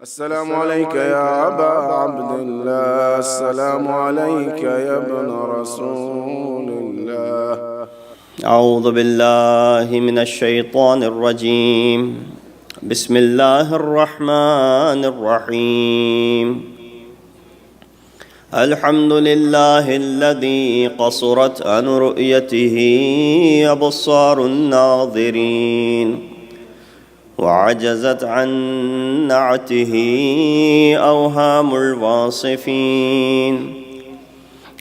السلام عليك يا أبا عبد الله، السلام عليك يا ابن رسول الله. أعوذ بالله من الشيطان الرجيم. بسم الله الرحمن الرحيم. الحمد لله الذي قصرت عن رؤيته أبصار الناظرين وعجزت عن نعته أوهام الواصفين.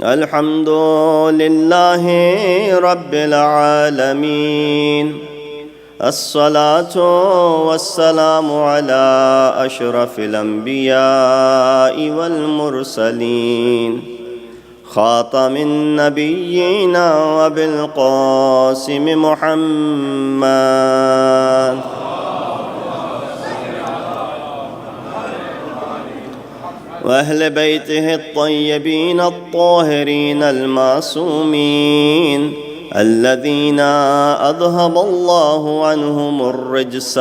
الحمد لله رب العالمين. الصلاة والسلام على أشرف الأنبياء والمرسلين خاتم النبيين وبالقاسم محمد وأهل بيته الطيبين الطاهرين المعصومين الذين أذهب الله عنهم الرجس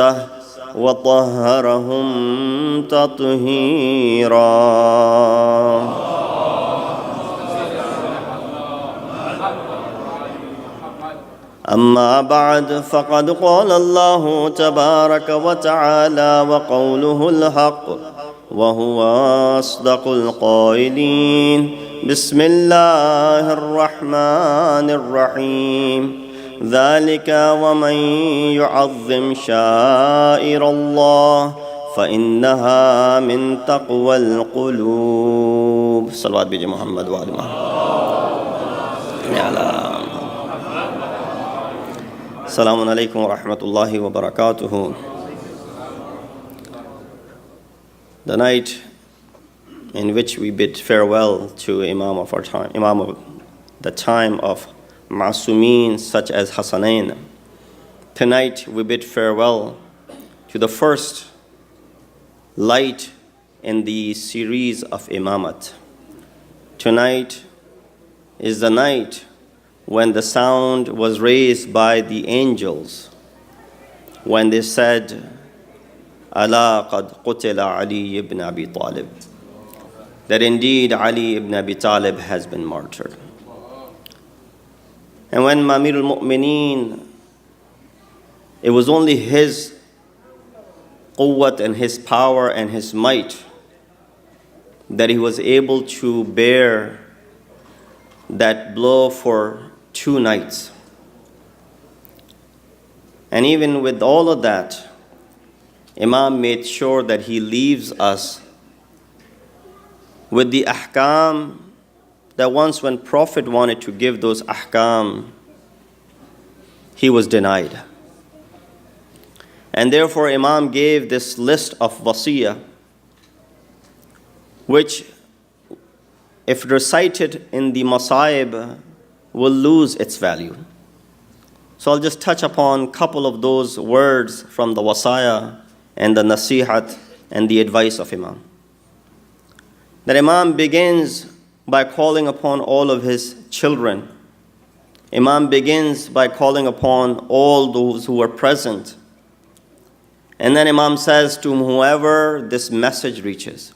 وطهرهم تطهيرا. أما بعد، فقد قال الله تبارك وتعالى وقوله الحق وهو أصدق القائلين. بسم الله الرحمن الرحيم. ذلك ومن يعظم شعائر الله فإنها من تقوى القلوب. صلوات بجي محمد وعلى محمد. السلام عليكم ورحمة الله وبركاته. The night in which we bid farewell to Imam of our time, Imam of the time of Masumin such as Hassanain. Tonight we bid farewell to the first light in the series of Imamat. Tonight is the night when the sound was raised by the angels when they said, Ala qad qutila Ali ibn Abi Talib, that indeed Ali ibn Abi Talib has been martyred. And when Amir al-Mu'mineen, it was only his quwwat and his power and his might that he was able to bear that blow for 2 nights. And even with all of that, Imam made sure that he leaves us with the ahkam that once when Prophet wanted to give those ahkam, he was denied. And therefore Imam gave this list of wasiyah, which if recited in the masaib will lose its value. So I'll just touch upon a couple of those words from the wasiyah and the nasihat and the advice of Imam. That Imam begins by calling upon all of his children. Imam begins by calling upon all those who are present. And then Imam says to whoever this message reaches.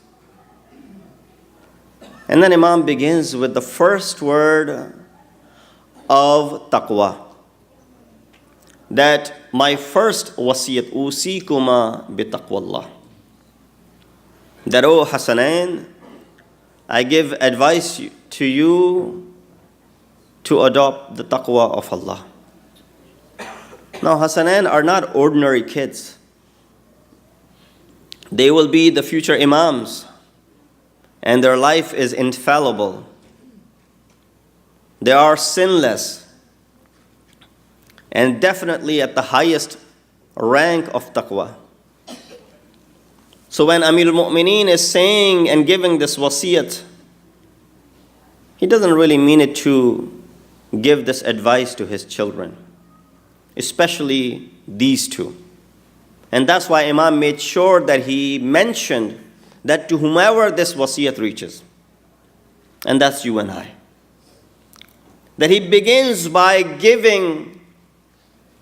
And then Imam begins with the first word of taqwa. That my first wasiyat usikuma bi taqwallah. That, O Hassanain, I give advice to you to adopt the taqwa of Allah. Now, Hassanain are not ordinary kids. They will be the future imams, and their life is infallible. They are sinless, and definitely at the highest rank of taqwa. So when Amir al-Mu'mineen is saying and giving this wasiyat, he doesn't really mean it to give this advice to his children, especially these two. And that's why Imam made sure that he mentioned that to whomever this wasiyat reaches, and that's you and I, that he begins by giving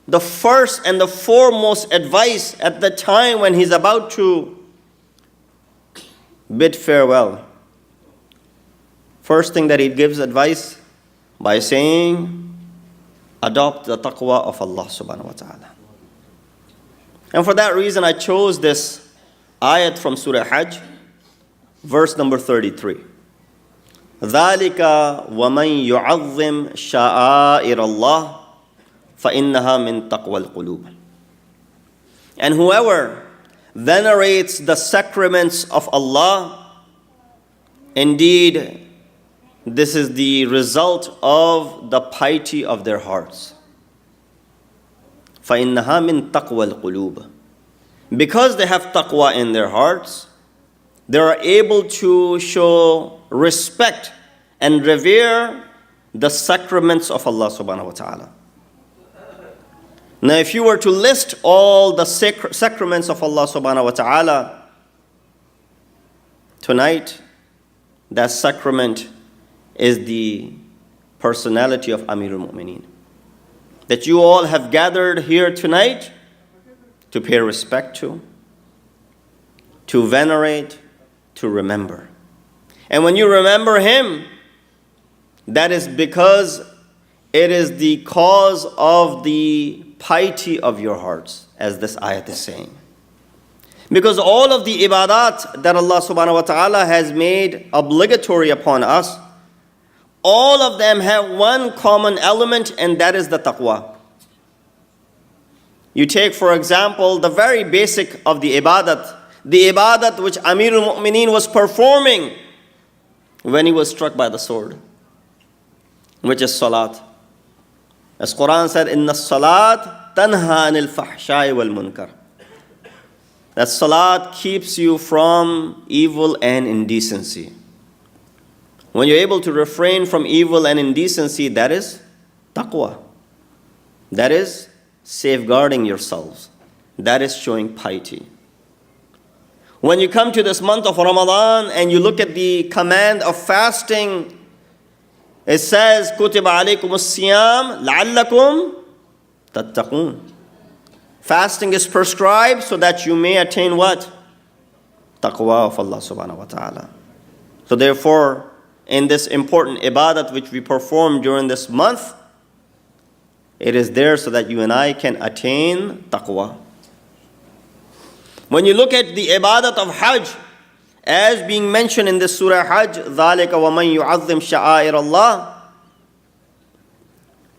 the first and the foremost advice at the time when he's about to bid farewell, first thing that he gives advice by saying, adopt the taqwa of Allah subhanahu wa ta'ala. And for that reason, I chose this ayat from Surah Hajj, verse number 33. ذَلِكَ وَمَنْ يُعَظِّمْ شَعَائِرَ اللَّهِ فَإِنَّهَا مِنْ تَقْوَى الْقُلُوبِ. And whoever venerates the sacraments of Allah, indeed, this is the result of the piety of their hearts. فَإِنَّهَا مِنْ تَقْوَى الْقُلُوبِ. Because they have taqwa in their hearts, they are able to show respect and revere the sacraments of Allah subhanahu wa ta'ala. Now, if you were to list all the sacraments of Allah subhanahu wa ta'ala, tonight, that sacrament is the personality of Amir al-Mu'mineen. That you all have gathered here tonight to pay respect to venerate, to remember. And when you remember him, that is because it is the cause of the piety of your hearts, as this ayat is saying. Because all of the ibadat that Allah subhanahu wa ta'ala has made obligatory upon us, all of them have one common element, and that is the taqwa. You take, for example, the very basic of the ibadat which Amir al-Mu'mineen was performing when he was struck by the sword, which is salat. As Quran said, Inna salat tanha anil fahshai wal munkar. That salat keeps you from evil and indecency. When you're able to refrain from evil and indecency, that is taqwa. That is safeguarding yourselves. That is showing piety. When you come to this month of Ramadan and you look at the command of fasting, it says, كُتِبَ عَلَيْكُمُ الصِّيَامِ لَعَلَّكُمْ تَتَّقُونَ. Fasting is prescribed so that you may attain what? Taqwa of Allah subhanahu wa ta'ala. So therefore, in this important ibadat which we perform during this month, it is there so that you and I can attain taqwa. When you look at the ibadat of Hajj, as being mentioned in this Surah Hajj, ذَلِكَ وَمَنْ يُعَظِّمْ شَعَائِرَ اللَّهِ,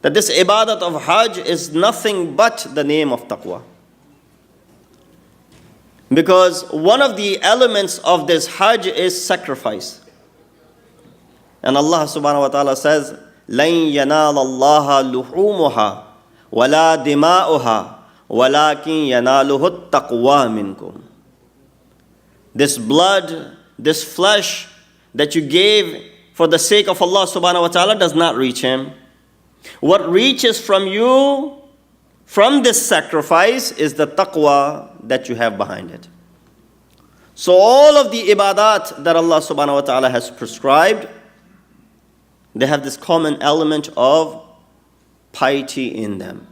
that this ibadat of Hajj is nothing but the name of taqwa. Because one of the elements of this Hajj is sacrifice. And Allah subhanahu wa ta'ala says, لَن يَنَالَ اللَّهَ لُحُومُهَا وَلَا دِمَاؤُهَا وَلَكِنْ يَنَالُهُ التَّقْوَى مِنْكُمْ. This blood, this flesh that you gave for the sake of Allah subhanahu wa ta'ala does not reach him. What reaches from you from this sacrifice is the taqwa that you have behind it. So all of the ibadat that Allah subhanahu wa ta'ala has prescribed, they have this common element of piety in them.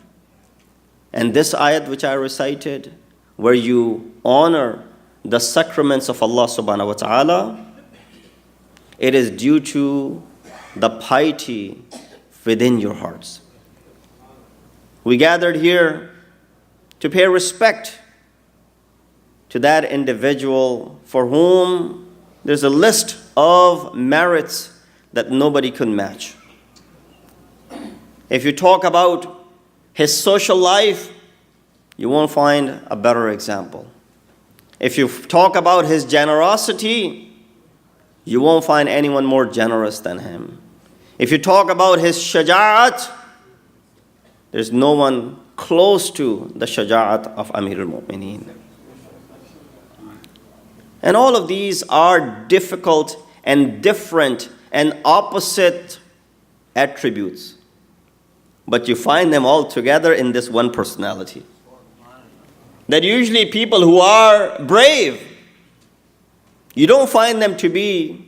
And this ayat which I recited, where you honor the sacraments of Allah subhanahu wa ta'ala, it is due to the piety within your hearts. We gathered here to pay respect to that individual for whom there's a list of merits that nobody could match. If you talk about his social life, you won't find a better example. If you talk about his generosity, you won't find anyone more generous than him. If you talk about his shaja'at, there's no one close to the shaja'at of Amir al-Mu'mineen. And all of these are difficult and different and opposite attributes. But you find them all together in this one personality. That usually people who are brave, you don't find them to be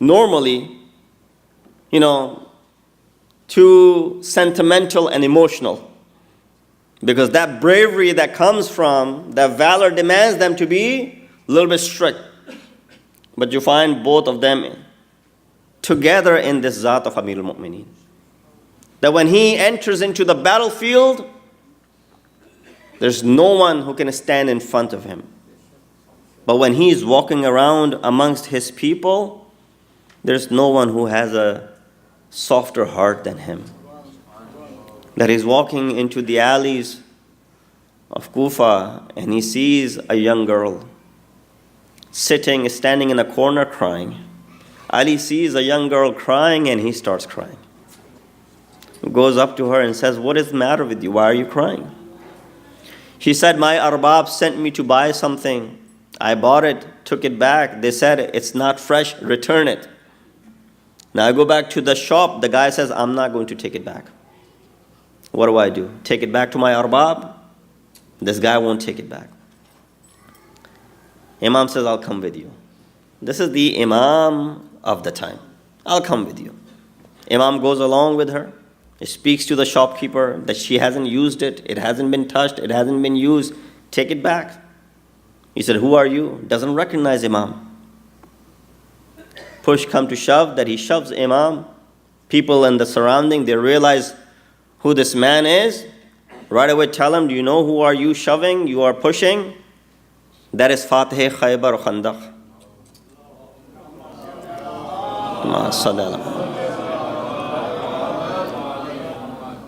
normally, too sentimental and emotional. Because that bravery that comes from, that valor demands them to be a little bit strict. But you find both of them together in this Zat of Amir al-Mu'mineen. That when he enters into the battlefield, there's no one who can stand in front of him. But when he's walking around amongst his people, there's no one who has a softer heart than him. That he's walking into the alleys of Kufa and he sees a young girl standing in a corner crying. Ali sees a young girl crying and he starts crying. He goes up to her and says, "What is the matter with you? Why are you crying?" She said, "My arbab sent me to buy something. I bought it, took it back. They said it's not fresh, return it. Now I go back to the shop. The guy says, I'm not going to take it back. What do I do? Take it back to my arbab? This guy won't take it back." Imam says, "I'll come with you." This is the Imam of the time. "I'll come with you." Imam goes along with her. He speaks to the shopkeeper that she hasn't used it. It hasn't been touched. It hasn't been used. Take it back. He said, "Who are you?" Doesn't recognize Imam. Push come to shove, that he shoves Imam. People in the surrounding, they realize who this man is. Right away tell him, "Do you know who are you shoving? You are pushing?" That is Fatih Khaybar Khandaq.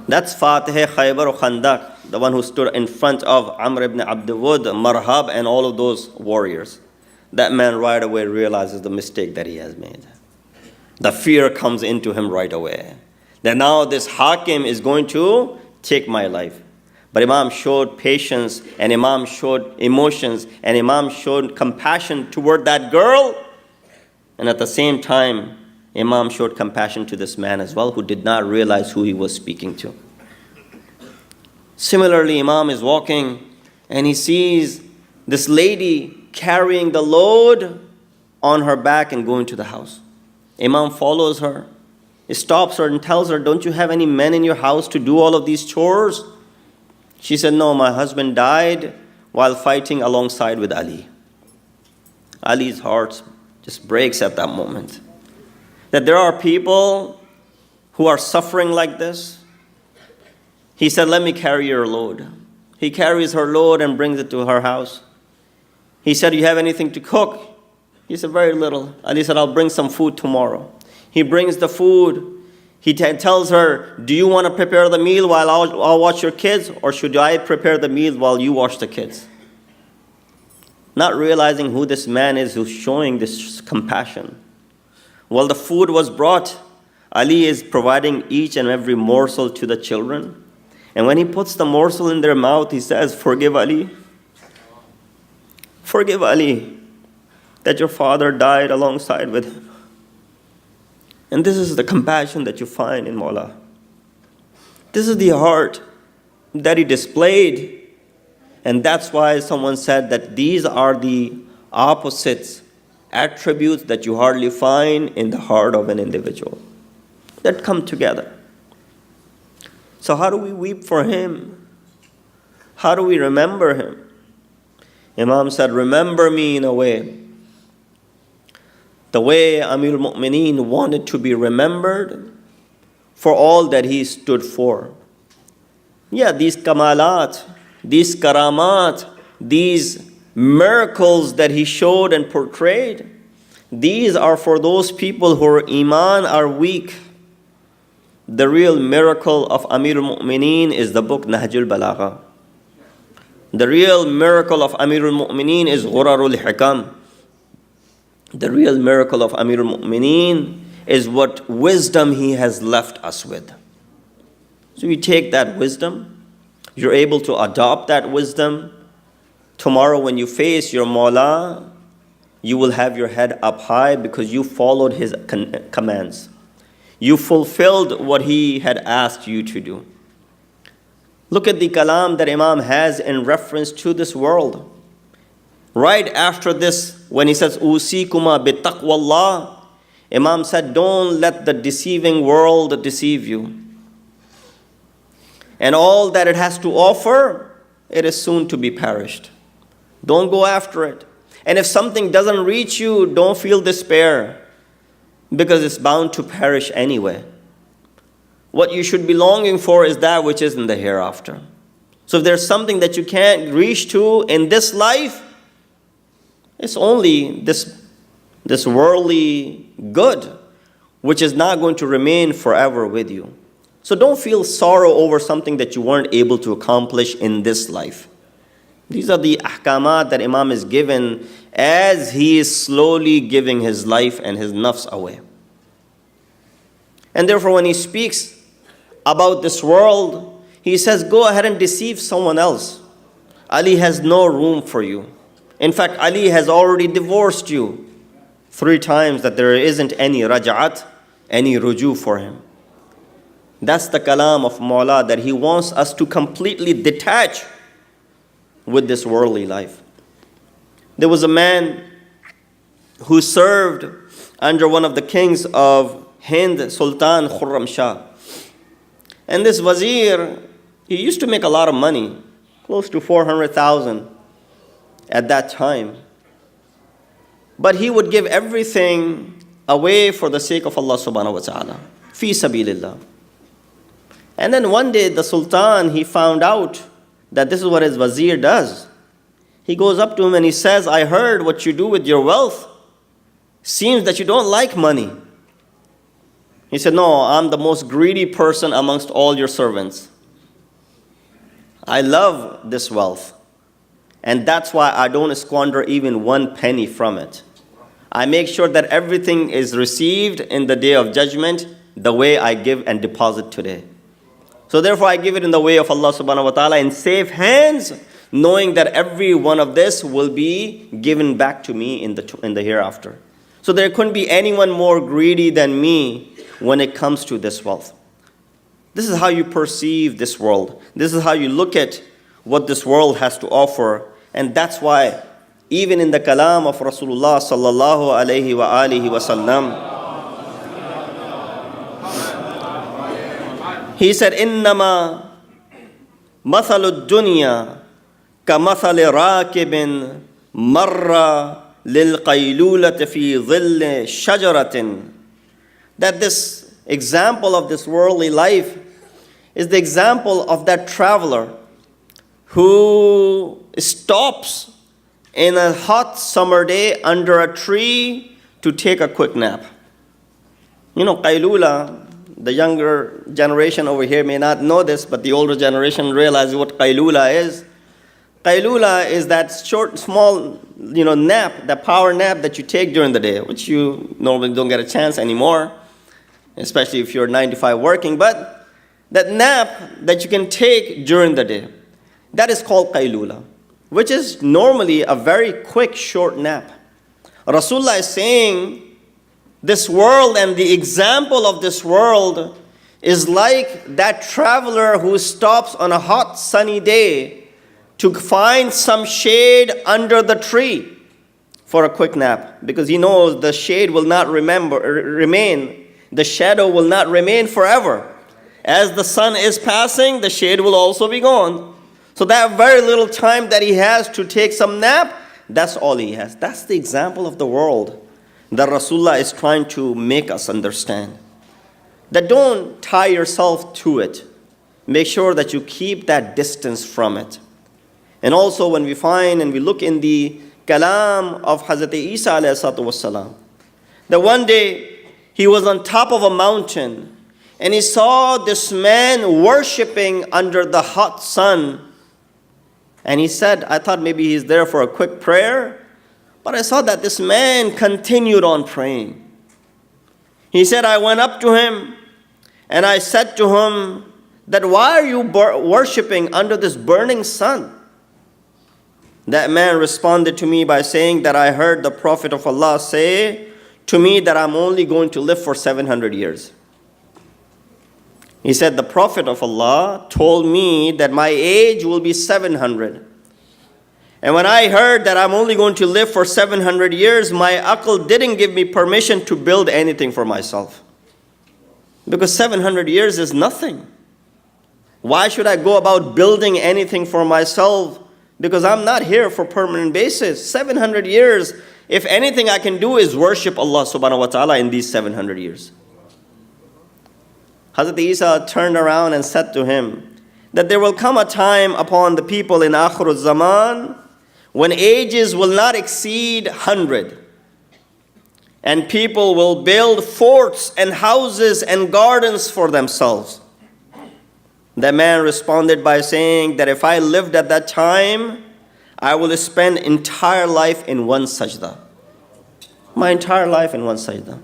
That's Fatih Khaybar Khandaq, the one who stood in front of Amr ibn Abdul Marhab and all of those warriors. That man right away realizes the mistake that he has made. The fear comes into him right away, that now this Hakim is going to take my life. But Imam showed patience, and Imam showed emotions, and Imam showed compassion toward that girl. And at the same time, Imam showed compassion to this man as well, who did not realize who he was speaking to. Similarly, Imam is walking and he sees this lady carrying the load on her back and going to the house. Imam follows her. He stops her and tells her, "Don't you have any men in your house to do all of these chores?" She said, "No, my husband died while fighting alongside with Ali." Ali's heart just breaks at that moment. That there are people who are suffering like this. He said, "Let me carry your load." He carries her load and brings it to her house. He said, "You have anything to cook?" He said, "Very little." Ali said, "I'll bring some food tomorrow." He brings the food. He tells her, "Do you want to prepare the meal while I'll watch your kids, or should I prepare the meal while you watch the kids?" Not realizing who this man is who's showing this compassion. While the food was brought, Ali is providing each and every morsel to the children. And when he puts the morsel in their mouth, he says, "Forgive Ali. Forgive Ali that your father died alongside with him." And this is the compassion that you find in Maulana. This is the heart that he displayed. And that's why someone said that these are the opposites, attributes that you hardly find in the heart of an individual, that come together. So how do we weep for him? How do we remember him? Imam said, "Remember me in a way. The way Amir al-Mu'mineen wanted to be remembered for all that he stood for." Yeah, these kamalat, these karamat, these miracles that he showed and portrayed, these are for those people whose iman are weak. The real miracle of Amir al-Mu'mineen is the book Nahjul Balagha. The real miracle of Amir al-Mu'mineen is Ghurarul Hikam. The real miracle of Amir al-Mu'mineen is what wisdom he has left us with. So you take that wisdom, you're able to adopt that wisdom. Tomorrow when you face your Maula, you will have your head up high because you followed his commands. You fulfilled what he had asked you to do. Look at the kalam that Imam has in reference to this world. Right after this, when he says, "Usikuma bitaqwallah," Imam said, "Don't let the deceiving world deceive you. And all that it has to offer, it is soon to be perished. Don't go after it. And if something doesn't reach you, don't feel despair, because it's bound to perish anyway. What you should be longing for is that which is in the hereafter. So if there's something that you can't reach to in this life, it's only this worldly good, which is not going to remain forever with you. So don't feel sorrow over something that you weren't able to accomplish in this life. These are the ahkamat that Imam is given as he is slowly giving his life and his nafs away. And therefore when he speaks about this world, he says, go ahead and deceive someone else. Ali has no room for you. In fact, Ali has already divorced you 3 times, that there isn't any raj'at, any ruju for him. That's the kalam of Maulana, that he wants us to completely detach with this worldly life. There was a man who served under one of the kings of Hind, Sultan Khurram Shah. And this wazir, he used to make a lot of money, close to 400,000 at that time. But he would give everything away for the sake of Allah subhanahu wa ta'ala, fi sabilillah. And then one day the Sultan, he found out that this is what his wazir does. He goes up to him and he says, I heard what you do with your wealth. Seems that you don't like money. He said, no, I'm the most greedy person amongst all your servants. I love this wealth. And that's why I don't squander even 1 penny from it. I make sure that everything is received in the day of judgment the way I give and deposit today. So therefore I give it in the way of Allah subhanahu wa ta'ala in safe hands, knowing that every one of this will be given back to me in the hereafter. So there couldn't be anyone more greedy than me when it comes to this wealth. This is how you perceive this world. This is how you look at what this world has to offer. And that's why even in the kalam of Rasulullah sallallahu alayhi wa alihi wa sallam, he said, إِنَّمَا مَثَلُ الدُّنْيَا كَمَثَلِ رَاكِبٍ مَرَّ لِلْقَيْلُولَةِ فِي ظِلِّ شَجَرَةٍ. That this example of this worldly life is the example of that traveler who stops in a hot summer day under a tree to take a quick nap. You know, qaylula, the younger generation over here may not know this, but the older generation realizes what qaylula is. Qaylula is that short, small, nap, that power nap that you take during the day, which you normally don't get a chance anymore, especially if you're 9 to 5 working. But that nap that you can take during the day, that is called qaylula, which is normally a very quick, short nap. Rasulullah is saying this world and the example of this world is like that traveler who stops on a hot, sunny day to find some shade under the tree for a quick nap, because he knows the shade will not remain. The shadow will not remain forever. As the sun is passing, the shade will also be gone. So that very little time that he has to take some nap, that's all he has. That's the example of the world that Rasulullah is trying to make us understand. That don't tie yourself to it. Make sure that you keep that distance from it. And also when we find and we look in the kalam of Hazrat Isa alayhi salatu wassalam, that one day he was on top of a mountain and he saw this man worshipping under the hot sun. And he said, I thought maybe he's there for a quick prayer, but I saw that this man continued on praying. He said, I went up to him and I said to him that, why are you worshipping under this burning sun? That man responded to me by saying that I heard the Prophet of Allah say to me that I'm only going to live for 700 years. He said, the Prophet of Allah told me that my age will be 700. And when I heard that I'm only going to live for 700 years, my aql didn't give me permission to build anything for myself. Because 700 years is nothing. Why should I go about building anything for myself because I'm not here for permanent basis. 700 years, if anything I can do is worship Allah subhanahu wa ta'ala in these 700 years. Hazrat Isa turned around and said to him that there will come a time upon the people in Akhirul Zaman when ages will not exceed 100. And people will build forts and houses and gardens for themselves. The man responded by saying that if I lived at that time, I will spend entire life in one sajda. My entire life in one sajda.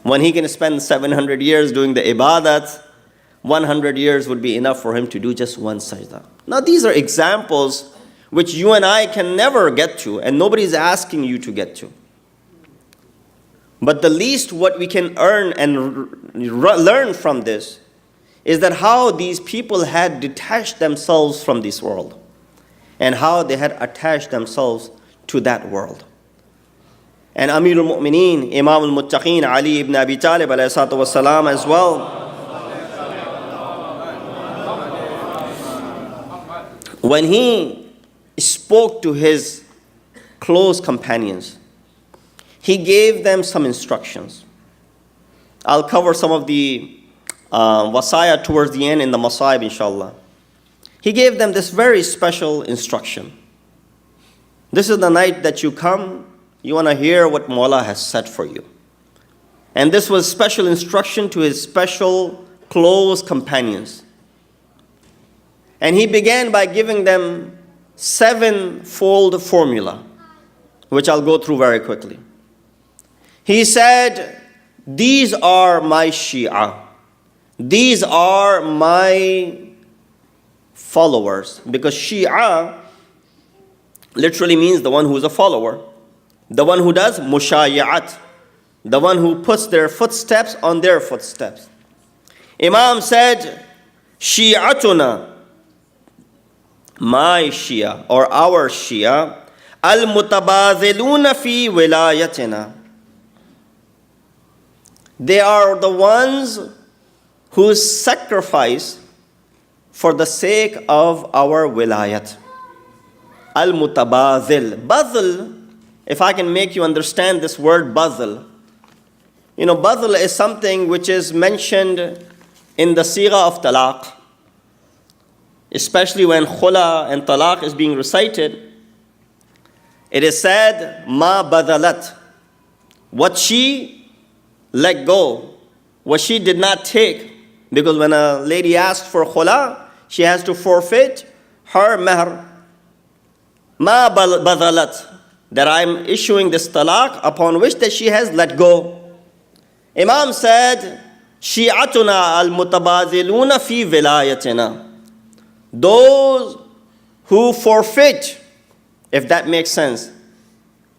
When he can spend 700 years doing the ibadat, 100 years would be enough for him to do just one sajda. Now these are examples which you and I can never get to, and nobody is asking you to get to. But the least what we can earn and learn from this is that how these people had detached themselves from this world and how they had attached themselves to that world. And Amir al-Mu'mineen, Imam al-Muttaqeen, Ali ibn Abi Talib alayhi salatu wasalam as well, when he spoke to his close companions, he gave them some instructions. I'll cover some of the wasaya towards the end in the Masaib, inshallah. He gave them this very special instruction. This is the night that you come, you want to hear what Maulana has said for you. And this was special instruction to his special close companions. And he began by giving them 7-fold formula, which I'll go through very quickly. He said, these are my Shia. These are my followers. Because Shia literally means the one who is a follower. The one who does mushaya'at. The one who puts their footsteps on their footsteps. Imam said, Shi'atuna, my Shia or our Shia, al-mutabaziluna fi wilayatina. They are the ones who sacrifice for the sake of our wilayat. Al-mutabazil. Bazil, if I can make you understand this word bazil. You know, bazil is something which is mentioned in the sigha of talaq. Especially when khula and talaq is being recited. It is said, ma badalat. What she let go, what she did not take. Because when a lady asks for khula, she has to forfeit her mahr. Ma badalat. That I'm issuing this talaq upon which that she has let go. Imam said, Shi'atuna al-mutabaziluna fi vilayatina. Those who forfeit, if that makes sense,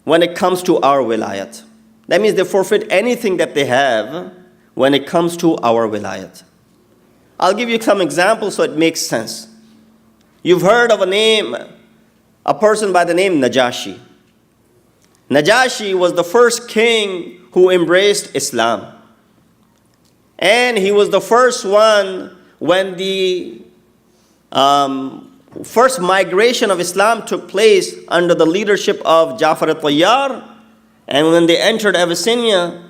when it comes to our wilayat. That means they forfeit anything that they have when it comes to our wilayat. I'll give you some examples so it makes sense. You've heard of a person by the name Najashi. Najashi was the first king who embraced Islam. And he was the first one when the first migration of Islam took place under the leadership of Ja'far al-Tayyar. And when they entered Abyssinia,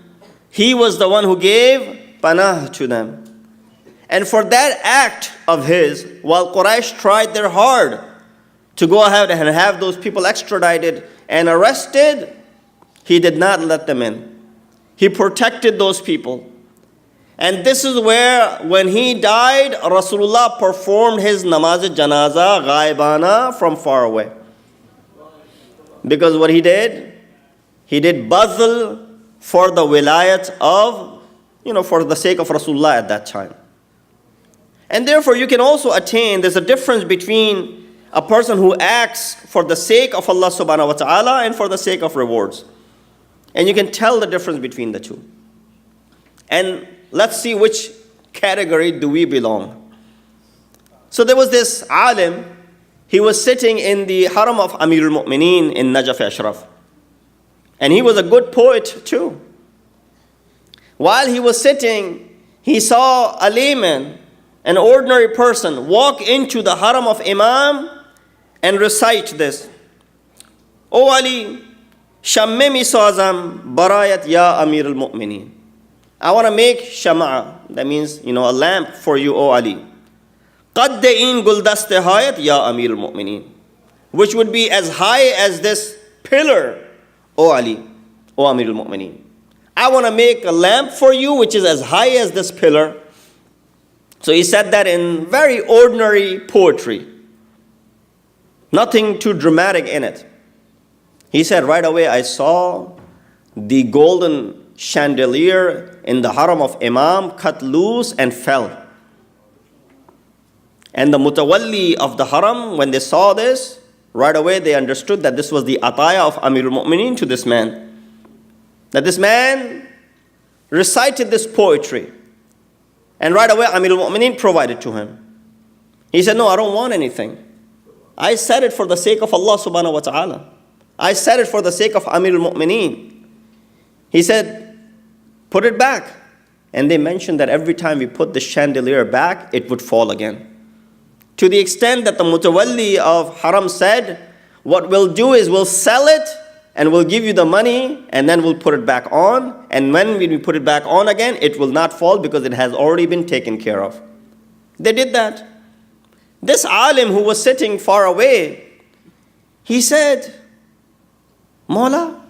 he was the one who gave panah to them. And for that act of his, while Quraysh tried their hard to go ahead and have those people extradited and arrested, he did not let them in. He protected those people. And this is where, when he died, Rasulullah performed his namaz-e-janaza ghaibana from far away. Because what he did bazl for the wilayat of, for the sake of Rasulullah at that time. And therefore you can also attain, there's a difference between a person who acts for the sake of Allah subhanahu wa ta'ala and for the sake of rewards. And you can tell the difference between the two. And let's see which category do we belong. So there was this alim, he was sitting in the haram of Amir al-Mu'mineen in Najaf Ashraf. And he was a good poet too. While he was sitting, he saw a layman, an ordinary person, walk into the haram of Imam and recite this. O Ali, shammimi sazam barayat ya Amir al-Mu'mineen. I want to make shama'a, that means, a lamp for you, O Ali. Qaddein guldaste hayat ya Amir al-Mu'mineen, which would be as high as this pillar, O Ali, O Amir al-Mu'mineen. I want to make a lamp for you which is as high as this pillar. So he said that in very ordinary poetry. Nothing too dramatic in it. He said, right away I saw the golden chandelier in the haram of Imam cut loose and fell. And the mutawalli of the haram, when they saw this, right away they understood that this was the ataya of Amir al-Mu'mineen to this man. That this man recited this poetry. And right away Amir al-Mu'mineen provided to him. He said, no, I don't want anything. I said it for the sake of Allah subhanahu wa ta'ala. I said it for the sake of Amir al-Mu'mineen. He said, put it back. And they mentioned that every time we put the chandelier back, it would fall again. To the extent that the mutawalli of haram said, what we'll do is we'll sell it and we'll give you the money and then we'll put it back on. And when we put it back on again, it will not fall because it has already been taken care of. They did that. This alim who was sitting far away, he said, Maula,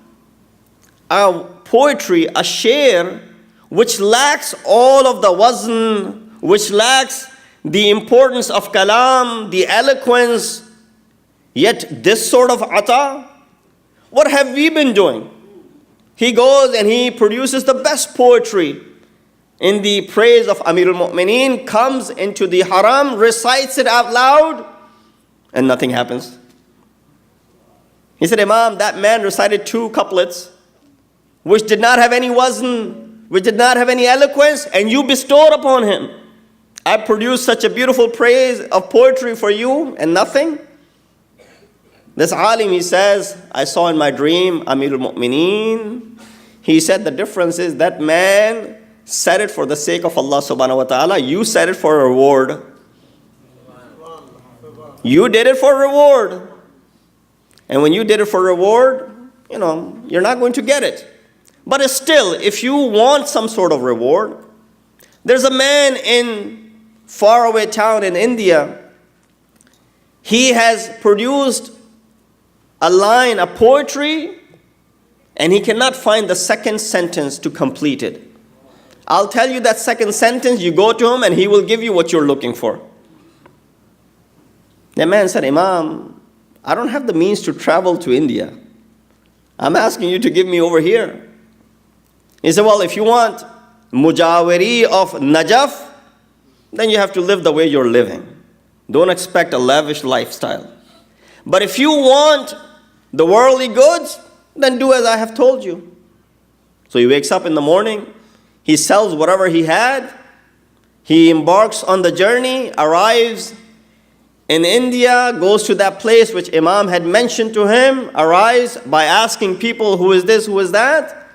a poetry, a shair, which lacks all of the wazn, which lacks the importance of kalam, the eloquence, yet this sort of ata, what have we been doing? He goes and he produces the best poetry in the praise of Amir al-Mu'mineen, comes into the haram, recites it out loud, and nothing happens. He said, Imam, that man recited 2 couplets, which did not have any wazn, which did not have any eloquence, and you bestowed upon him. I produced such a beautiful praise of poetry for you, and nothing. This alim, he says, I saw in my dream Amir al-Mu'mineen. He said the difference is that man said it for the sake of Allah subhanahu wa ta'ala. You said it for a reward. You did it for a reward. And when you did it for a reward, you're not going to get it. But still, if you want some sort of reward, there's a man in faraway town in India. He has produced a line, a poetry, and he cannot find the second sentence to complete it. I'll tell you that second sentence, you go to him and he will give you what you're looking for. The man said, Imam, I don't have the means to travel to India. I'm asking you to give me over here. He said, well, if you want mujawari of Najaf, then you have to live the way you're living. Don't expect a lavish lifestyle. But if you want the worldly goods, then do as I have told you. So he wakes up in the morning, he sells whatever he had, he embarks on the journey, arrives in India, goes to that place which Imam had mentioned to him, arrives by asking people, who is this, who is that?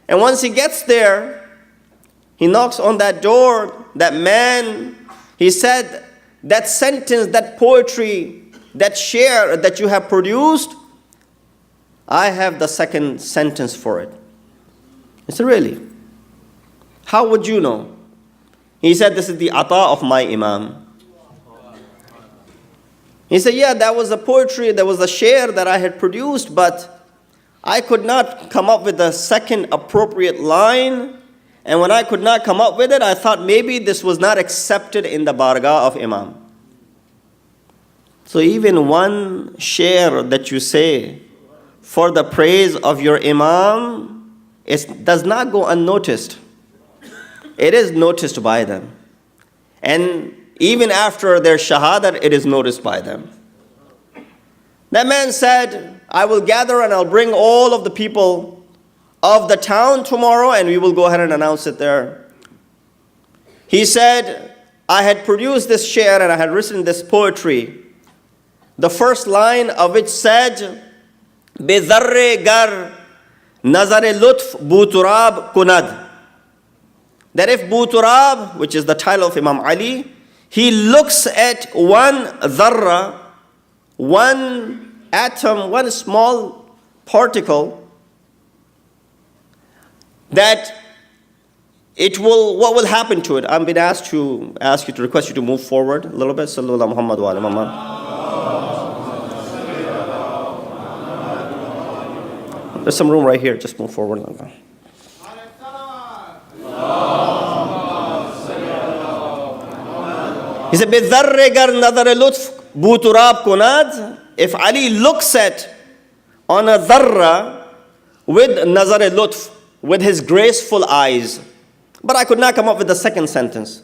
And once he gets there, he knocks on that door, that man, he said, that sentence, that poetry, that share that you have produced, I have the second sentence for it. He said, really? How would you know? He said, this is the ata of my Imam. He said, yeah, that was a poetry, that was a share that I had produced, but I could not come up with the second appropriate line. And when I could not come up with it, I thought maybe this was not accepted in the bargah of Imam. So even one share that you say for the praise of your Imam, it does not go unnoticed. It is noticed by them. And even after their shahadat, it is noticed by them. That man said, I will gather and I'll bring all of the people of the town tomorrow and we will go ahead and announce it there. He said, I had produced this share and I had written this poetry. The first line of which said, Bezarre gar nazare lutf buturab kunad. That if Buturab, which is the title of Imam Ali, he looks at one dharra one atom, one small particle, that what will happen to it? I'm being asked to request you to move forward a little bit. Sallallahu Muhammad wa ala Muhammad. There's some room right here. Just move forward. He said, if Ali looks at on a dharra with nazar lutf, with his graceful eyes. But I could not come up with the second sentence.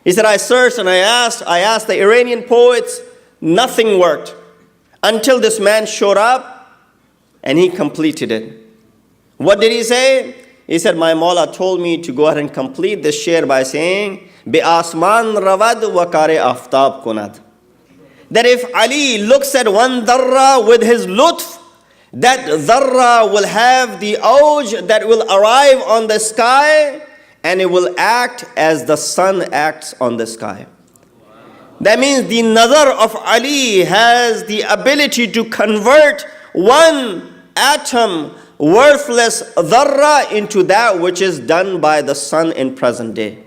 He said, I searched and I asked the Iranian poets, nothing worked. Until this man showed up and he completed it. What did he say? He said, my Maula told me to go ahead and complete this share by saying, Be asman ravad wa kare aftab kunad. That if Ali looks at one dharra with his lutf, that dharra will have the auj that will arrive on the sky, and it will act as the sun acts on the sky. That means the nazar of Ali has the ability to convert one atom, worthless dharra, into that which is done by the sun in present day.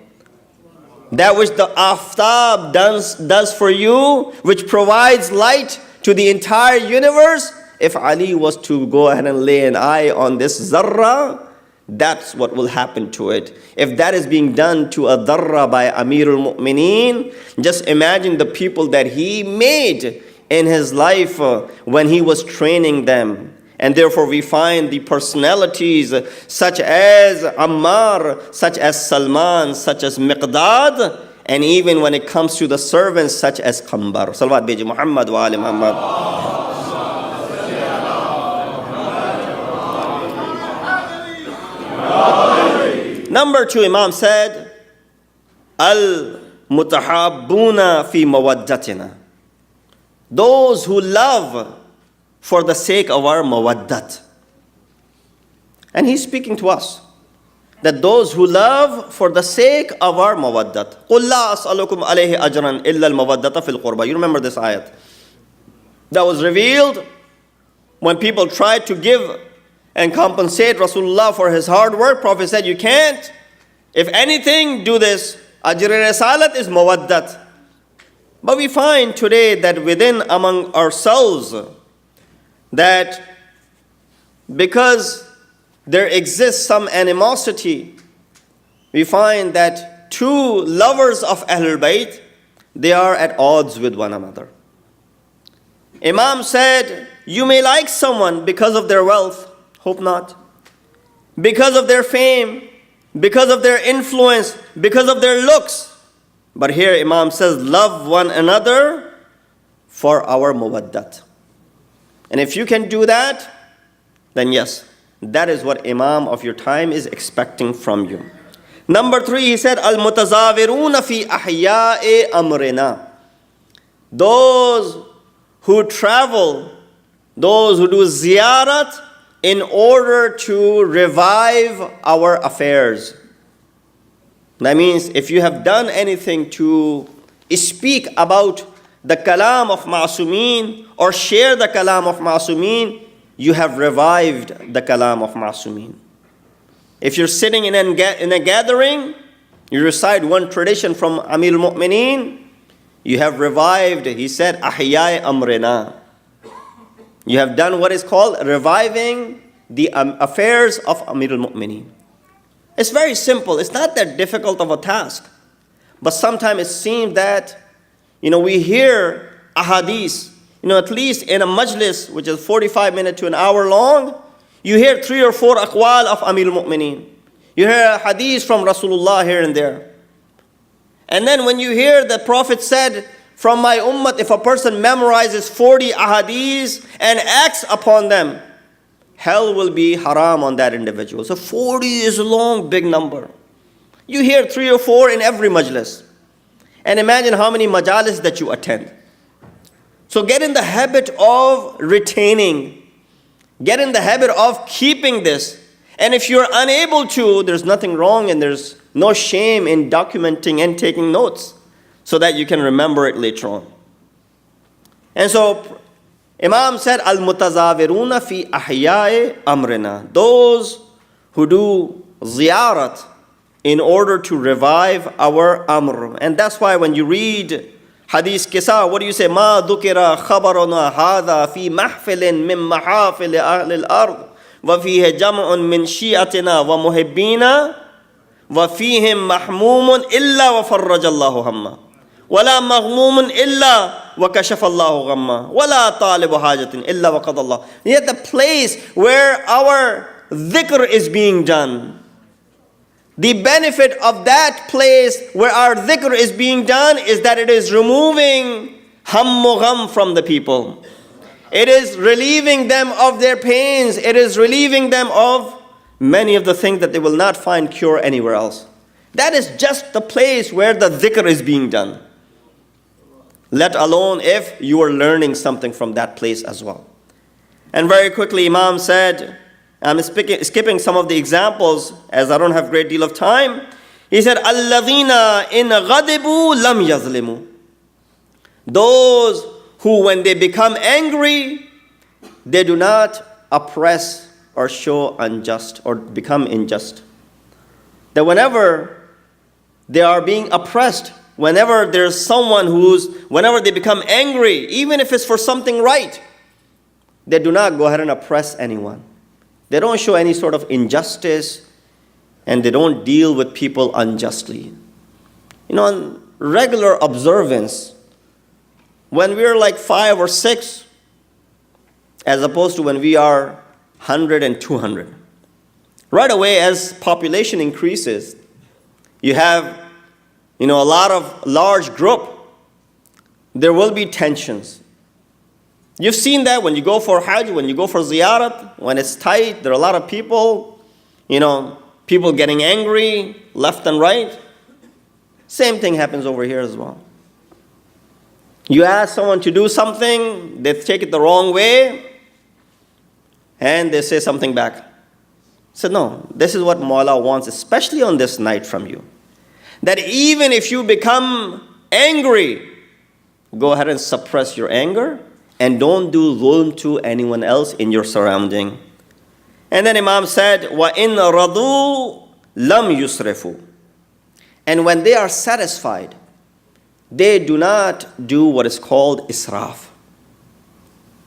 That which the aftab does for you, which provides light to the entire universe. If Ali was to go ahead and lay an eye on this zarra, that's what will happen to it. If that is being done to a dharra by Amirul Mu'mineen, just imagine the people that he made in his life when he was training them. And therefore we find the personalities such as Ammar, such as Salman, such as Miqdad, and even when it comes to the servants such as Qambar. Salawat Beji Muhammad wa ali Muhammad. Number 2, Imam said, Al-mutahabbuna fi mawaddatina. Those who love for the sake of our mawaddat. And he's speaking to us, that those who love for the sake of our mawaddat. قُلْ لَا أَسْأَلُكُمْ عَلَيْهِ أَجْرًا إِلَّا الْمَوَدَّةَ فِي الْقُرْبَى. You remember this ayat? That was revealed when people tried to give and compensate Rasulullah for his hard work. Prophet said, you can't. If anything, do this. Ajr risalat is mawaddat. But we find today that within among ourselves, that because there exists some animosity, we find that two lovers of Ahlul Bayt, they are at odds with one another. Imam said, you may like someone because of their wealth, hope not, because of their fame, because of their influence, because of their looks. But here Imam says, love one another for our mawaddat. And if you can do that, then yes, that is what Imam of your time is expecting from you. Number 3, he said, Al-mutazawiruna fi ahya'i amrina. Those who travel, those who do ziyarat in order to revive our affairs. That means if you have done anything to speak about the kalam of Ma'asumeen or share the kalam of Ma'asumeen, you have revived the kalam of Ma'asumeen. If you're sitting in a gathering, you recite one tradition from Amir al-Mu'mineen, you have revived, he said, Ahyai Amrina. You have done what is called reviving the affairs of Amir al-Mu'mineen. It's very simple. It's not that difficult of a task. But sometimes it seems that, we hear ahadith, at least in a majlis, which is 45 minutes to an hour long, you hear 3 or 4 aqwal of Amir al-Mu'mineen. You hear a hadith from Rasulullah here and there. And then when you hear the Prophet said, from my ummah, if a person memorizes 40 ahadith and acts upon them, hell will be haram on that individual. So 40 is a long, big number. You hear 3 or 4 in every majlis. And imagine how many majalis that you attend. So get in the habit of retaining. Get in the habit of keeping this. And if you're unable to, there's nothing wrong and there's no shame in documenting and taking notes so that you can remember it later on. And so Imam said, Al-mutazawiruna fi ahya'i amrina. Those who do ziyarat in order to revive our amr. And that's why when you read Hadith Kisa, what do you say? Ma dhukira khabaruna hadha fi mahfilin min mahafil ahli al-ard wa fihi jam'un min shi'atina wa muhibbina wa fihim mahmumun illa wa farrajallahu hamma wa la maghmumun illa wa kashafallahu ghamma wa la talibu hajatin illa wa qadallah. Yet the place where our dhikr is being done, the benefit of that place where our dhikr is being done is that it is removing hammu gham from the people. It is relieving them of their pains. It is relieving them of many of the things that they will not find cure anywhere else. That is just the place where the dhikr is being done. Let alone if you are learning something from that place as well. And very quickly, Imam said, I'm skipping some of the examples as I don't have a great deal of time. He said, Alladhina in ghadibu lam yazlimu. Those who when they become angry, they do not oppress or show unjust or become unjust. That whenever they are being oppressed, whenever there's someone whenever they become angry, even if it's for something right, they do not go ahead and oppress anyone. They don't show any sort of injustice, and they don't deal with people unjustly. On regular observance, when we're like 5 or 6, as opposed to when we are 100 and 200, right away as population increases, you have, a large group, there will be tensions. You've seen that when you go for Hajj, when you go for ziyarat, when it's tight, there are a lot of people, people getting angry left and right. Same thing happens over here as well. You ask someone to do something, they take it the wrong way, and they say something back. So no, this is what Maulana wants, especially on this night from you. That even if you become angry, go ahead and suppress your anger, and don't do zulm to anyone else in your surrounding. And then Imam said, wa in radu lam yusrifu. And when they are satisfied, they do not do what is called israf.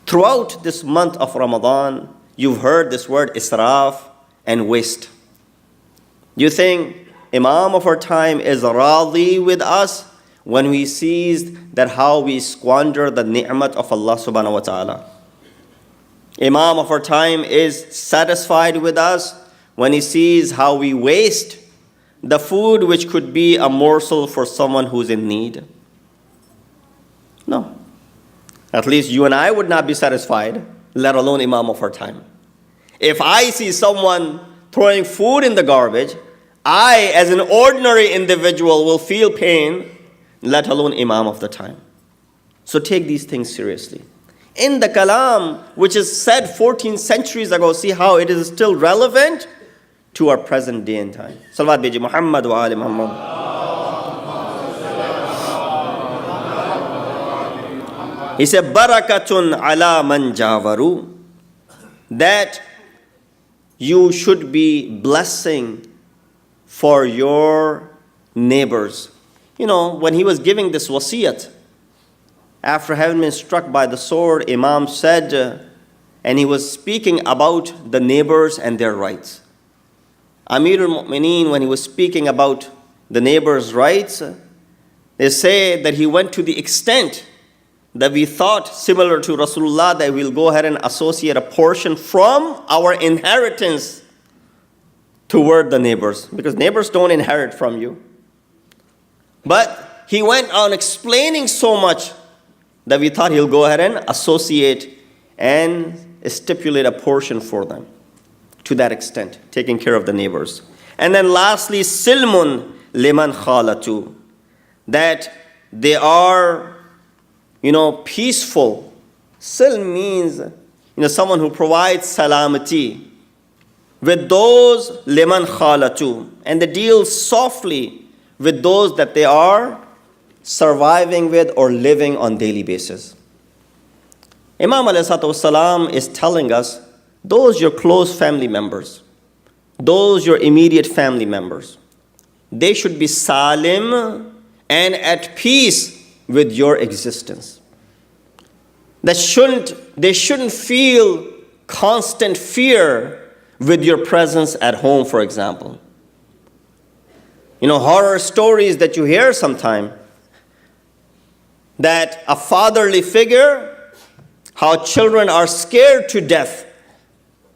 Throughout this month of Ramadan, you've heard this word israf and waste. You think Imam of our time is radi with us when we sees that how we squander the ni'mat of Allah subhanahu wa ta'ala. Imam of our time is satisfied with us when he sees how we waste the food which could be a morsel for someone who's in need. No. At least you and I would not be satisfied, let alone Imam of our time. If I see someone throwing food in the garbage, I, as an ordinary individual, will feel pain, let alone Imam of the time. So take these things seriously. In the kalam, which is said 14 centuries ago, see how it is still relevant to our present day and time. Salawat biji Muhammad wa ali Muhammad. He said, Barakatun ala man javaru. That you should be blessing for your neighbors. When he was giving this wasiyat, after having been struck by the sword, Imam said, and he was speaking about the neighbors and their rights. Amir al-Mu'mineen, when he was speaking about the neighbors' rights, they say that he went to the extent that we thought, similar to Rasulullah, that we'll go ahead and associate a portion from our inheritance toward the neighbors, because neighbors don't inherit from you. But he went on explaining so much that we thought he'll go ahead and associate and stipulate a portion for them to that extent, taking care of the neighbors. And then lastly, silmun liman khalatu, that they are, peaceful. Silm means, someone who provides salamati with those liman khalatu, and they deal softly with those that they are surviving with or living on daily basis. Imam ﷺ is telling us, those your close family members, those your immediate family members, they should be salim and at peace with your existence. They shouldn't feel constant fear with your presence at home, for example. You know, horror stories that you hear sometimes, that a fatherly figure, how children are scared to death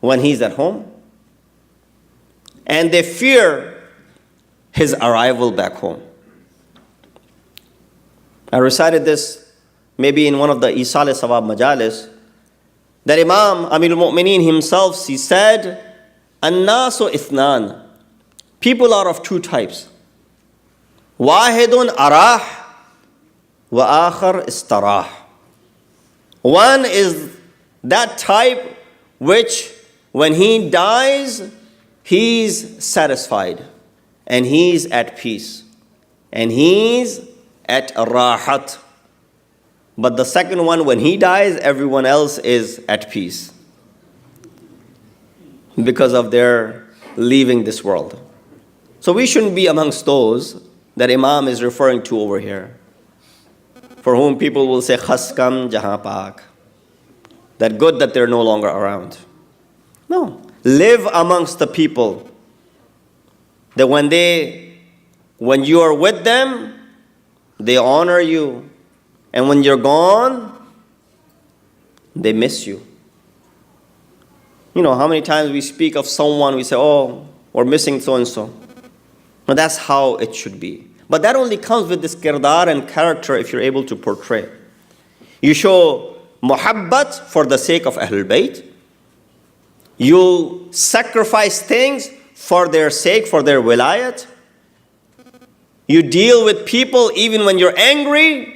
when he's at home, and they fear his arrival back home. I recited this maybe in one of the Isal Sawab Majalis, that Imam Amirul Mu'mineen himself, he said, An-nasu ithnan. People are of two types. Wahidun arah wa akhar istarah. One is that type which when he dies, he's satisfied and he's at peace and he's at rahat. But the second one, when he dies, everyone else is at peace because of their leaving this world. So we shouldn't be amongst those that Imam is referring to over here, for whom people will say, Khaskam jahan pak, that good that they're no longer around. No, live amongst the people that when you are with them, they honor you. And when you're gone, they miss you. You know, how many times we speak of someone, we say, oh, we're missing so-and-so. Now that's how it should be. But that only comes with this kirdar and character if you're able to portray. You show muhabbat for the sake of Ahlul Bayt. You sacrifice things for their sake, for their wilayat. You deal with people even when you're angry,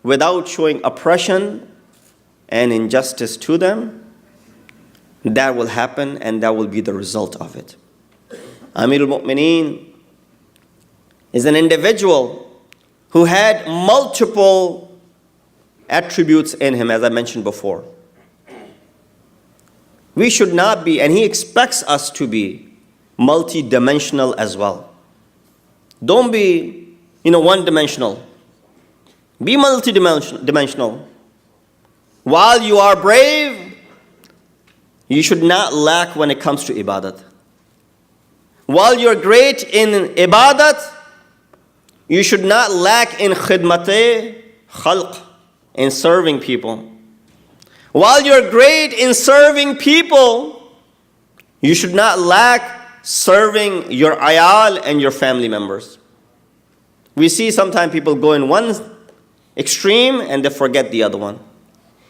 without showing oppression and injustice to them. That will happen and that will be the result of it. Amirul Mu'mineen is an individual who had multiple attributes in him, as I mentioned before. We should not be, and he expects us to be, multi-dimensional as well. Don't be, one-dimensional. Be multi-dimensional. While you are brave, you should not lack when it comes to ibadat. While you're great in ibadat, you should not lack in khidmate khalq, in serving people. While you're great in serving people, you should not lack serving your ayal and your family members. We see sometimes people go in one extreme and they forget the other one.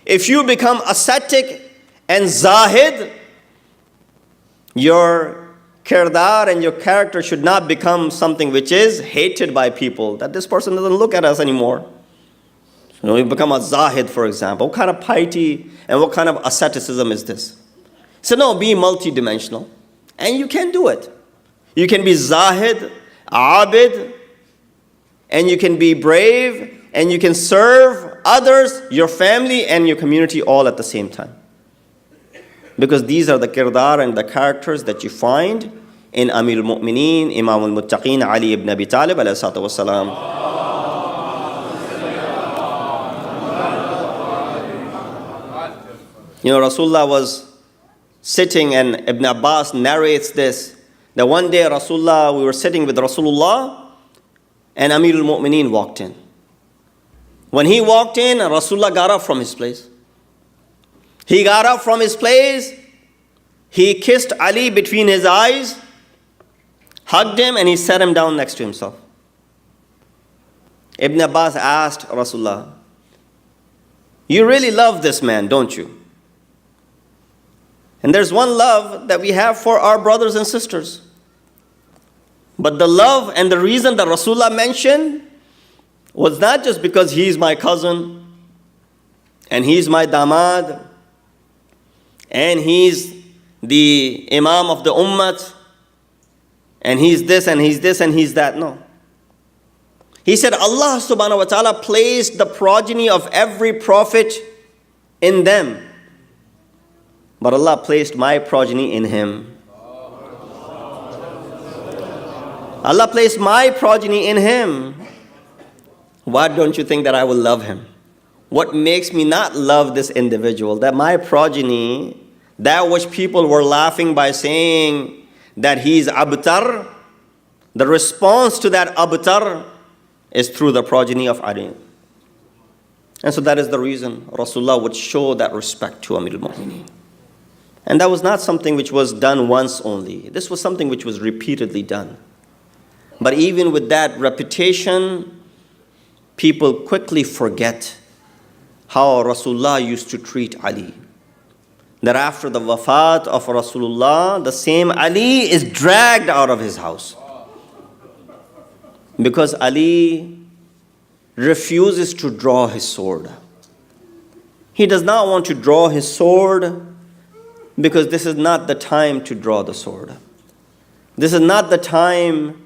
If you become ascetic and zahid, your kirdar and your character should not become something which is hated by people, that this person doesn't look at us anymore. So you become a zahid, for example. What kind of piety and what kind of asceticism is this? So no, be multidimensional. And you can do it. You can be zahid, abid, and you can be brave, and you can serve others, your family, and your community all at the same time. Because these are the kirdar and the characters that you find in Amir al-Mu'mineen, Imam al-Muttaqeen, Ali ibn Abi Talib, alayhi salatu wassalam. Rasulullah was sitting, and Ibn Abbas narrates this, that one day we were sitting with Rasulullah, and Amir al-Mu'mineen walked in. When he walked in, Rasulullah got up from his place. He got up from his place, he kissed Ali between his eyes, hugged him, and he sat him down next to himself. Ibn Abbas asked Rasulullah, you really love this man, don't you? And there's one love that we have for our brothers and sisters. But the love and the reason that Rasulullah mentioned was not just because he's my cousin, and he's my damad, and he's the imam of the ummah, and he's this and he's this and he's that. No. He said Allah subhanahu wa ta'ala placed the progeny of every prophet in them, but Allah placed my progeny in him. Allah placed my progeny in him. Why don't you think that I will love him? What makes me not love this individual? That my progeny, that which people were laughing by saying that he's abtar, the response to that abtar is through the progeny of Ali. And so that is the reason Rasulullah would show that respect to Amir al-Mu'mineen. And that was not something which was done once only. This was something which was repeatedly done. But even with that reputation, people quickly forget how Rasulullah used to treat Ali. That after the wafat of Rasulullah, the same Ali is dragged out of his house. Because Ali refuses to draw his sword. He does not want to draw his sword because this is not the time to draw the sword. This is not the time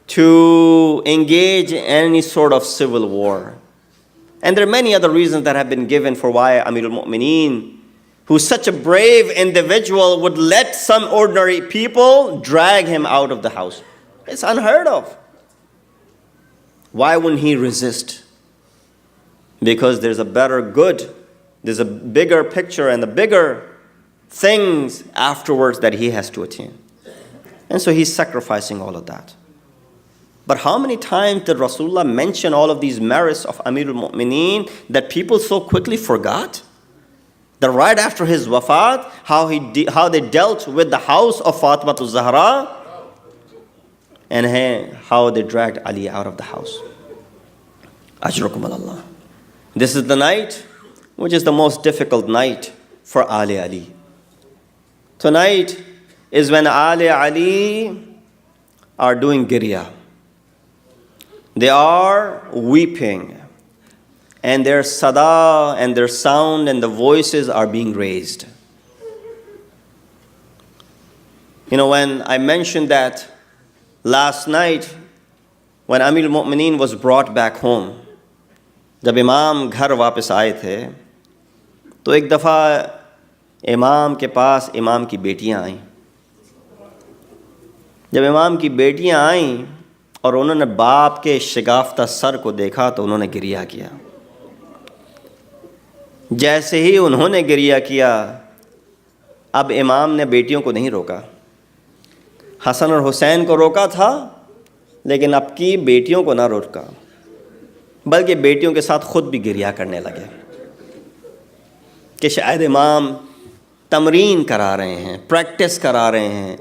to engage in any sort of civil war. And there are many other reasons that have been given for why Amir al-Mu'mineen, who's such a brave individual, would let some ordinary people drag him out of the house. It's unheard of. Why wouldn't he resist? Because there's a better good, there's a bigger picture and the bigger things afterwards that he has to attain. And so he's sacrificing all of that. But how many times did Rasulullah mention all of these merits of Amir al-Mu'mineen that people so quickly forgot? That right after his wafat, how they dealt with the house of Fatima al-Zahra, and how they dragged Ali out of the house. Ajrakum Allah. This is the night which is the most difficult night for Ali. Tonight is when Ali are doing girya. They are weeping, and their sada and their sound and the voices are being raised. You know, when I mentioned that last night, when Amir al-Mu'mineen was brought back home, जब इमाम घर वापस आए थे, तो एक दफ़ा इमाम के पास इमाम की बेटियां आईं. जब इमाम की बेटियां आईं और उन्होंने बाप के शिगाफ्ता सर को देखा तो उन्होंने गिरिया किया. जैसे ही उन्होंने गिरिया किया, अब इमाम ने बेटियों को नहीं रोका. हसन और हुसैन को रोका था, लेकिन अब की बेटियों को ना रोका, बल्कि बेटियों के साथ खुद भी गिरिया करने लगे कि शायद इमाम तमरीन करा रहे हैं, प्रैक्टिस करा रहे हैं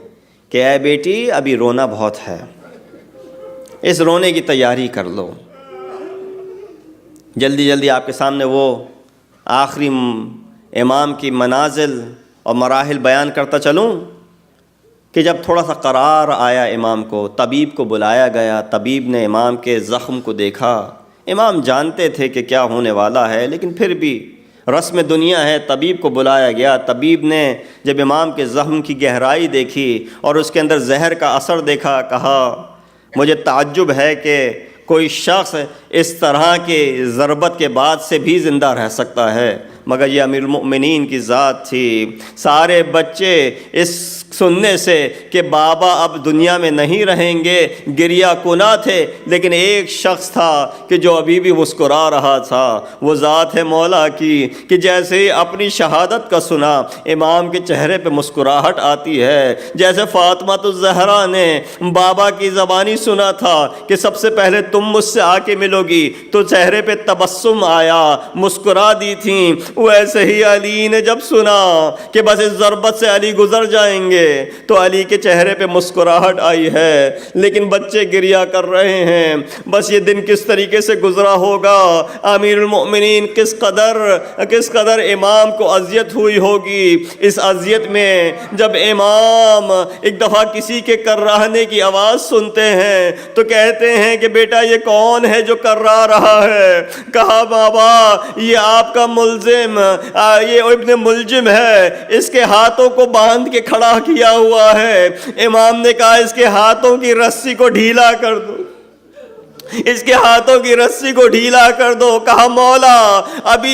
कि ऐ बेटी अभी रोना बहुत है, इस रोने की तैयारी कर लो. जल्दी जल्दी आपके सामने वो आखिरी इमाम की मनाजिल और मराहिल बयान करता चलूँ कि जब थोड़ा सा करार आया इमाम को, तबीब को बुलाया गया. तबीब ने इमाम के ज़ख्म को देखा. इमाम जानते थे कि क्या होने वाला है, लेकिन फिर भी रस्म दुनिया है, तबीब को बुलाया गया. तबीब ने जब इमाम के ज़ख्म की गहराई देखी और उसके अंदर जहर का असर देखा, कहा मुझे ताज्जुब है कि कोई शख्स इस तरह के ज़रबत के बाद से भी ज़िंदा रह सकता है, मगर ये अमीरुल मोमिनीन की ज़ात थी. सारे बच्चे इस सुनने से कि बाबा अब दुनिया में नहीं रहेंगे गिरिया कुना थे, लेकिन एक शख्स था कि जो अभी भी मुस्कुरा रहा था. वो ज़ात है मौला की कि जैसे ही अपनी शहादत का सुना, इमाम के चेहरे पे मुस्कुराहट आती है. जैसे फातिमा तो ज़हरा ने बाबा की ज़बानी सुना था कि सबसे पहले तुम मुझसे आके मिलोगी, तो चेहरे पे तबस्सुम आया, मुस्कुरा दी थी. वैसे ही अली ने जब सुना कि बस इस ज़रबत से अली गुजर जाएंगे, तो अली के चेहरे पे मुस्कुराहट आई है, लेकिन बच्चे गिरिया कर रहे हैं. बस ये दिन किस तरीके से गुजरा होगा, अमीरुल मोमिनीन किस कदर इमाम को अज़ियत हुई होगी. इस अज़ियत में जब इमाम एक दफ़ा किसी के कर्राहने की आवाज़ सुनते हैं तो कहते हैं कि बेटा ये कौन है जो कर्रा रहा है. कहा बाबा ये आपका मुल्जिम, ये इब्न मुल्जिम है, इसके हाथों को बांध के खड़ा किया हुआ है. इमाम ने कहा इसके हाथों की रस्सी को ढीला कर दो. اس کے ہاتھوں کی رسی کو ڈھیلا کر دو. کہا مولا ابھی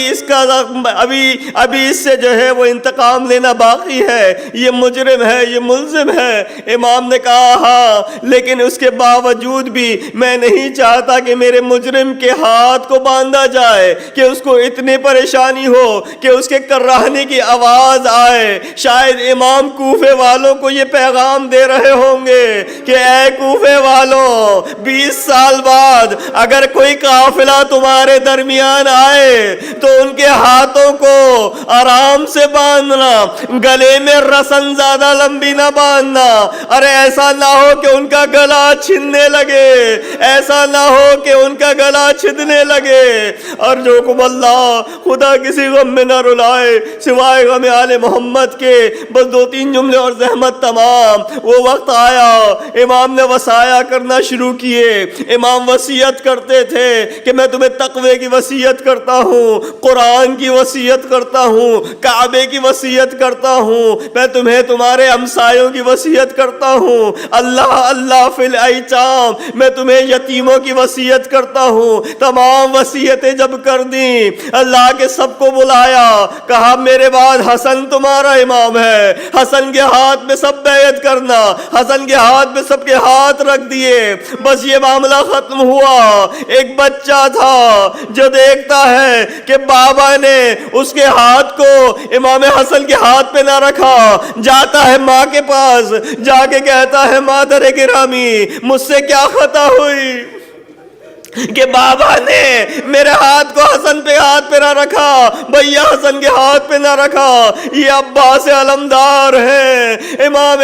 اس سے جو ہے وہ انتقام لینا باقی ہے, یہ مجرم ہے, یہ ملزم ہے. امام نے کہا ہاں, لیکن اس کے باوجود بھی میں نہیں چاہتا کہ میرے مجرم کے ہاتھ کو باندھا جائے, کہ اس کو اتنی پریشانی ہو کہ اس کے کراہنے کی آواز آئے. شاید امام کوفے والوں کو یہ پیغام دے رہے ہوں گے کہ اے کوفے والوں, 20 سال بعد اگر کوئی قافلہ تمہارے درمیان آئے تو ان کے ہاتھوں کو آرام سے باندھنا, گلے میں رسن زیادہ لمبی نہ باندھنا. ارے ایسا نہ ہو کہ ان کا گلا چھننے لگے, ایسا نہ ہو کہ ان کا گلا چھدنے لگے. اور جو کم اللہ, خدا کسی غم میں نہ رلائے سوائے غم آل محمد کے. بس 2-3 جملے اور زحمت تمام. وہ وقت آیا, امام نے وصایا کرنا شروع کیے. امام وصیت کرتے تھے کہ میں تمہیں تقوی کی وصیت کرتا ہوں, قرآن کی وصیت کرتا ہوں, کعبے کی وصیت کرتا ہوں, میں تمہیں تمہارے ہمسایوں کی وصیت کرتا ہوں, اللہ اللہ فی الایتام, میں تمہیں یتیموں کی وصیت کرتا ہوں. تمام وصیتیں جب کر دیں, اللہ کے سب کو بلایا. کہا میرے بعد حسن تمہارا امام ہے, حسن کے ہاتھ میں سب بیعت کرنا. حسن کے ہاتھ میں سب کے ہاتھ رکھ دیے. بس یہ معاملہ ختم ہوا. ایک بچہ تھا جو دیکھتا ہے کہ بابا نے اس کے ہاتھ کو امام حسن کے ہاتھ پہ نہ رکھا, جاتا ہے ماں کے پاس, جا کے کہتا ہے مادر گرامی مجھ سے کیا خطا ہوئی کہ بابا نے میرے ہاتھ کو حسن پہ ہاتھ پہ نہ رکھا, بھیا حسن کے ہاتھ پہ نہ رکھا. یہ عباس علمدار ہیں. امام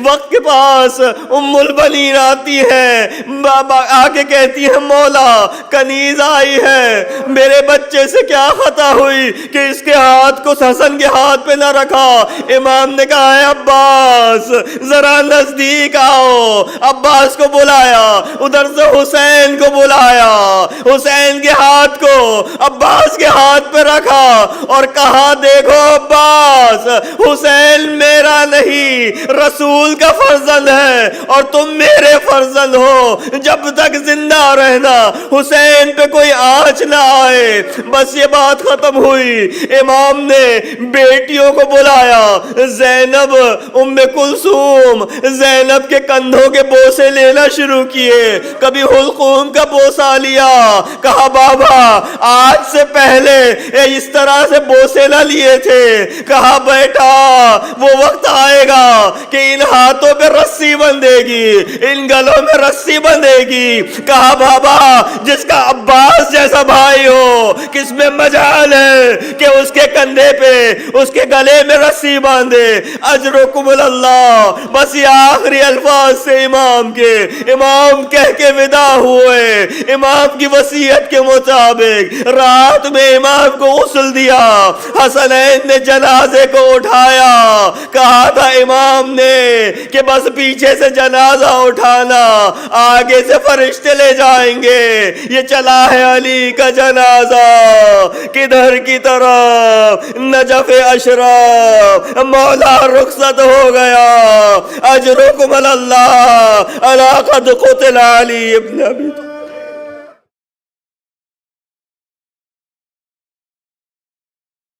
وقت کے پاس ام البنین آتی ہے, بابا آ کے کہتی ہے مولا کنیز آئی ہے, میرے بچے سے کیا خطا ہوئی کہ اس کے ہاتھ کو حسن کے ہاتھ پہ نہ رکھا. امام نے کہا ہے عباس ذرا نزدیک آؤ. عباس کو بلایا, ادھر سے حسین کو بلایا, حسین کے ہاتھ کو عباس کے ہاتھ پہ رکھا اور کہا دیکھو عباس, حسین میرا نہیں رسول کا فرزند ہے اور تم میرے فرزند ہو. جب تک زندہ رہنا حسین پہ کوئی آنچ نہ آئے. بس یہ بات ختم ہوئی. امام نے بیٹیوں کو بلایا, زینب, ام کلثوم, زینب کے کندھوں کے بوسے لینا شروع کیے. کبھی حلقوم کا بوسہ لیا. کہا بابا آج سے پہلے اس طرح سے بوسے نہ لیے تھے. کہا بیٹا وہ وقت آئے گا کہ ان ہاتھوں پہ رسی بندھے گی, ان گلوں میں رسی بندھے گی. کہا بابا جس کا عباس جیسا بھائی ہو کس میں مجال ہے کہ اس کے کندھے پہ اس کے گلے میں رسی باندھے. اجرکم اللہ. بس یہ آخری الفاظ سے امام کے, امام کہہ کے ودا ہوئے. امام کی وصیت کے مطابق رات میں امام کو غسل دیا. حسنین نے جنازے کو اٹھایا. کہا تھا امام نے کہ بس پیچھے سے جنازہ اٹھانا, آگے سے فرشتے لے جائیں گے. یہ چلا ہے علی کا جنازہ کدھر کی طرف, نجف اشرف. مولا رخصت ہو گیا. اجرکم اللہ علی قد قتل علی ابن ابی طالب.